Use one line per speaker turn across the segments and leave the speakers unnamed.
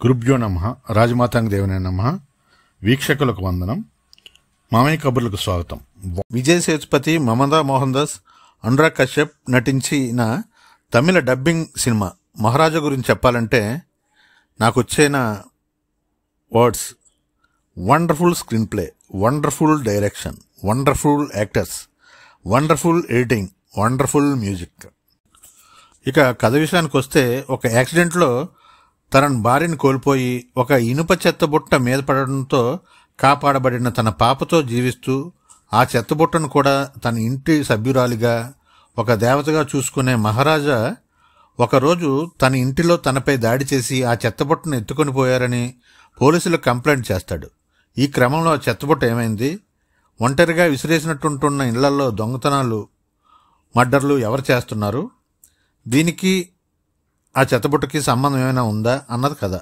గురుభ్యో నమః. రాజమాతాంగ దేవునే నమః. వీక్షకులకు వందనం. మామయ్య కబుర్లకు స్వాగతం. విజయ్ సేతుపతి, మమతా మోహన్ దాస్, అనురాగ్ కశ్యప్ నటించిన తమిళ డబ్బింగ్ సినిమా మహారాజా గురించి చెప్పాలంటే నాకు వచ్చిన words: wonderful screen play, wonderful direction, wonderful actors, wonderful editing, wonderful music. ఇక కథ విషయానికి వస్తే, ఒక యాక్సిడెంట్లో తన భార్యను కోల్పోయి ఒక ఇనుప చెత్తబుట్ట మీద పడడంతో కాపాడబడిన తన పాపతో జీవిస్తూ ఆ చెత్తబుట్టను కూడా తన ఇంటి సభ్యురాలిగా, ఒక దేవతగా చూసుకునే మహారాజా ఒకరోజు తన ఇంటిలో తనపై దాడి చేసి ఆ చెత్తబుట్టను ఎత్తుకొని పోయారని పోలీసులకు కంప్లైంట్ చేస్తాడు. ఈ క్రమంలో ఆ చెత్తబుట్ట ఏమైంది? ఒంటరిగా విసిరేసినట్టుంటున్న ఇళ్లలో దొంగతనాలు, మర్డర్లు ఎవరు చేస్తున్నారు? దీనికి ఆ చెత్తబుట్టకి సంబంధం ఏమైనా ఉందా అన్నది కథ.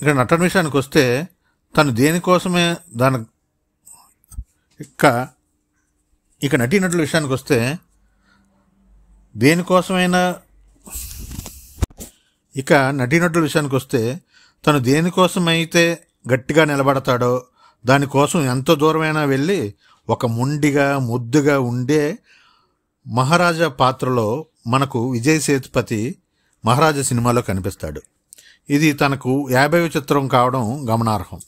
ఇక నటన విషయానికి వస్తే, తను దేనికోసమే ఇక నటీనటుల విషయానికి వస్తే తను దేనికోసమైతే గట్టిగా నిలబడతాడో దానికోసం ఎంతో దూరమైనా వెళ్ళి ఒక మొండిగా, ముద్దుగా ఉండే మహారాజా పాత్రలో మనకు విజయ్ సేతుపతి మహారాజా సినిమాలో కనిపిస్తాడు. ఇది తనకు 50వ చిత్రం కావడం గమనార్హం.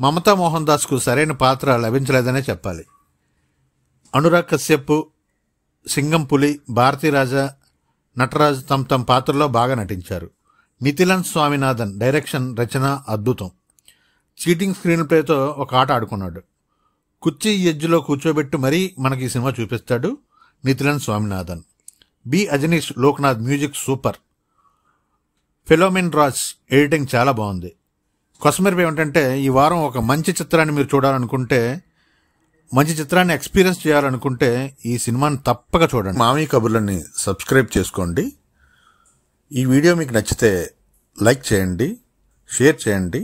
మమతా మోహన్ దాస్కు సరైన పాత్ర లభించలేదనే చెప్పాలి. అనురాగ్ కశ్యప్, సింగం పులి, భారతీరాజా, నటరాజ్ తమ పాత్రలో బాగా నటించారు. నితిలన్ స్వామినాథన్ డైరెక్షన్, రచన అద్భుతం. చీటింగ్ స్క్రీన్ ప్లేతో ఒక ఆట ఆడుకున్నాడు. కుర్చీ ఎడ్జ్లో కూర్చోబెట్టి మరీ మనకి ఈ సినిమా చూపిస్తాడు Nithilan Swaminathan. B Ajaneesh Loknath music super. Philomin Raj editing చాలా బాగుంది. కొసమెరుపు ఏమిటంటే, ఈ వారం ఒక మంచి చిత్రాన్ని మీరు చూడాలనుకుంటే, మంచి చిత్రాన్ని ఎక్స్పీరియన్స్ చేయాలనుకుంటే ఈ సినిమాని తప్పక చూడండి. మామయ్య కబుర్లని సబ్స్క్రైబ్ చేసుకోండి. ఈ వీడియో మీకు నచ్చితే లైక్ చేయండి, షేర్ చేయండి,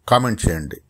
కామెంట్ చేయండి.